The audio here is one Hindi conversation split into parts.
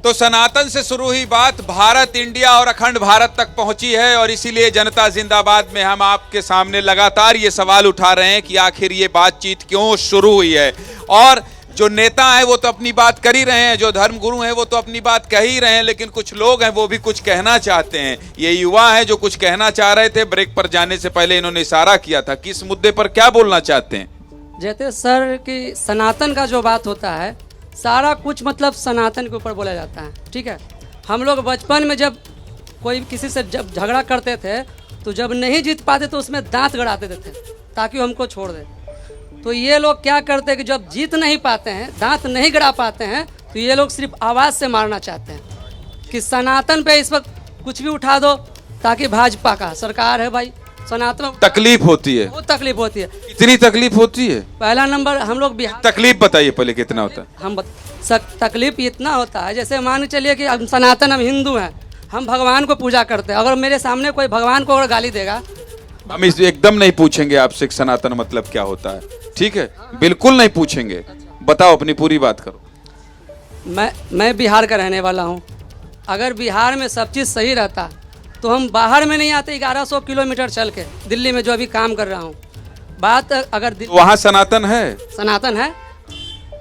तो सनातन से शुरू हुई बात भारत, इंडिया और अखंड भारत तक पहुंची है और इसीलिए जनता जिंदाबाद में हम आपके सामने लगातार ये सवाल उठा रहे हैं कि आखिर ये बातचीत क्यों शुरू हुई है। और जो नेता हैं वो तो अपनी बात कर ही रहे हैं, जो धर्मगुरु हैं वो तो अपनी बात कह ही रहे हैं, लेकिन कुछ लोग हैं वो भी कुछ कहना चाहते हैं। ये युवा हैं जो कुछ कहना चाह रहे थे। ब्रेक पर जाने से पहले इन्होंने इशारा किया था, किस मुद्दे पर क्या बोलना चाहते हैं? जैसे सर कि सनातन का जो बात होता है, सारा कुछ मतलब सनातन के ऊपर बोला जाता है। ठीक है, हम लोग बचपन में जब कोई किसी से जब झगड़ा करते थे तो जब नहीं जीत पाते तो उसमें दांत गड़ाते थे ताकि वो हमको छोड़ दे। तो ये लोग क्या करते हैं कि जब जीत नहीं पाते हैं, दांत नहीं गड़ा पाते हैं, तो ये लोग सिर्फ आवाज़ से मारना चाहते हैं कि सनातन पे इस वक्त कुछ भी उठा दो ताकि भाजपा का सरकार है भाई। सनातन तकलीफ होती है, बहुत तकलीफ होती है। इतनी तकलीफ होती है? पहला नंबर हम लोग बिहार, तकलीफ बताइए पहले कितना होता है? तकलीफ इतना होता है, जैसे मान के चलिए कि हम सनातन, हम हिंदू हैं, हम भगवान को पूजा करते हैं। अगर मेरे सामने कोई भगवान को अगर गाली देगा, हम इस एकदम नहीं पूछेंगे आपसे सनातन मतलब क्या होता है, ठीक है? बिल्कुल नहीं पूछेंगे। बताओ, अपनी पूरी बात करो। मैं बिहार का रहने वाला हूँ। अगर बिहार में सब चीज़ सही रहता तो हम बाहर में नहीं आते 1100 किलोमीटर चल के दिल्ली में जो अभी काम कर रहा हूँ। बात अगर वहाँ सनातन है, सनातन है,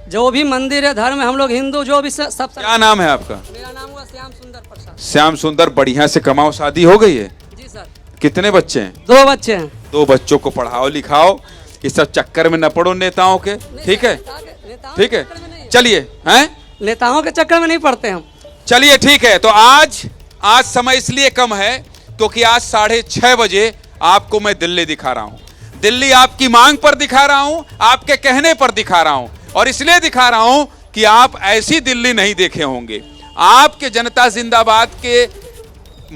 जो भी मंदिर है, धर्म है, हम लोग हिंदू जो भी सब। क्या नाम है आपका? मेरा नाम हुआ श्याम सुंदर प्रसाद। श्याम सुंदर, बढ़िया से कमाओ। शादी हो गई है? जी सर। कितने बच्चे हैं? 2 बच्चे हैं। 2 बच्चों को पढ़ाओ लिखाओ, इस सब चक्कर में न पड़ो नेताओं के, ठीक है? ठीक है, चलिए। हैं? नेताओं के चक्कर में नहीं पड़ते हम। चलिए ठीक है। तो आज समय इसलिए कम है क्योंकि आज 6:30 बजे आपको मैं दिल्ली दिखा रहा हूं। दिल्ली आपकी मांग पर दिखा रहा हूं, आपके कहने पर दिखा रहा हूं, और इसलिए दिखा रहा हूं कि आप ऐसी दिल्ली नहीं देखे होंगे। आपके जनता जिंदाबाद के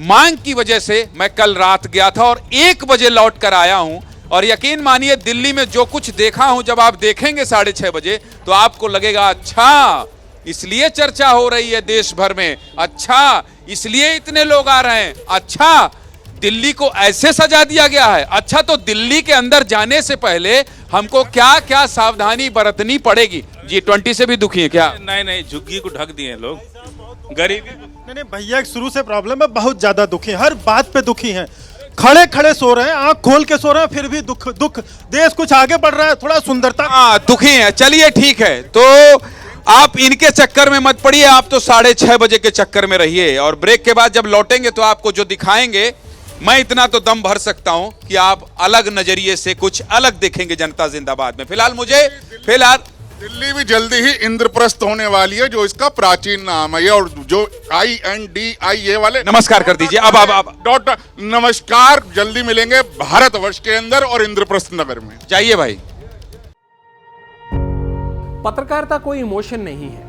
मांग की वजह से मैं कल रात गया था और 1 बजे लौट कर आया हूं, और यकीन मानिए दिल्ली में जो कुछ देखा हूं, जब आप देखेंगे 6:30 बजे तो आपको लगेगा अच्छा, इसलिए चर्चा हो रही है देश भर में, अच्छा इसलिए इतने लोग आ रहे हैं, अच्छा दिल्ली को ऐसे सजा दिया गया है। अच्छा, तो दिल्ली के अंदर जाने से पहले हमको क्या क्या सावधानी बरतनी पड़ेगी? G20 से भी दुखी है क्या? नहीं, झुग्गी को ढक दिए लोग, गरीबी। नहीं भैया, शुरू से प्रॉब्लम है, बहुत ज्यादा दुखी है, हर बात पे दुखी हैं। खड़े खड़े सो रहे हैं, आंख खोल के सो रहे हैं, फिर भी दुख। देश कुछ आगे बढ़ रहा है, थोड़ा सुंदरता। हाँ, दुखी है। चलिए ठीक है, तो आप इनके चक्कर में मत पड़िए, आप तो 6:30 बजे के चक्कर में रहिए, और ब्रेक के बाद जब लौटेंगे तो आपको जो दिखाएंगे, मैं इतना तो दम भर सकता हूं कि आप अलग नजरिए से कुछ अलग देखेंगे जनता जिंदाबाद में। फिलहाल दिल्ली भी जल्दी ही इंद्रप्रस्थ होने वाली है, जो इसका प्राचीन नाम है ये, और जो INDI ये वाले नमस्कार कर दीजिए। अब डॉक्टर नमस्कार जल्दी मिलेंगे भारतवर्ष के अंदर और इंद्रप्रस्थ नगर में। जाइए भाई। पत्रकारिता कोई इमोशन नहीं है,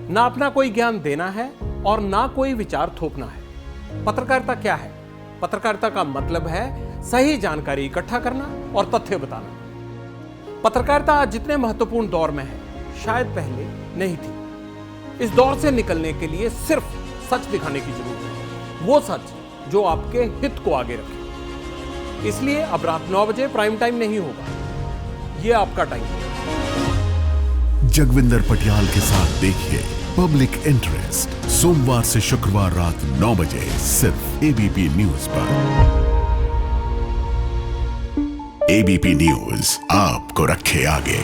ना अपना कोई ज्ञान देना है और ना कोई विचार थोपना है। पत्रकारिता क्या है? पत्रकारिता का मतलब है सही जानकारी इकट्ठा करना और तथ्य बताना। पत्रकारिता आज जितने महत्वपूर्ण दौर में है, शायद पहले नहीं थी। इस दौर से निकलने के लिए सिर्फ सच दिखाने की जरूरत है, वो सच जो आपके हित को आगे रखे। इसलिए अब रात 9 बजे प्राइम टाइम नहीं होगा, ये आपका टाइम है। जगविंदर पटियाल के साथ देखिए पब्लिक इंटरेस्ट, सोमवार से शुक्रवार रात 9 बजे सिर्फ ABP न्यूज पर। ABP न्यूज आपको रखे आगे।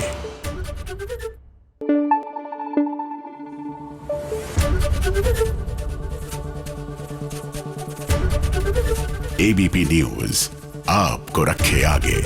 ABP न्यूज आपको रखे आगे।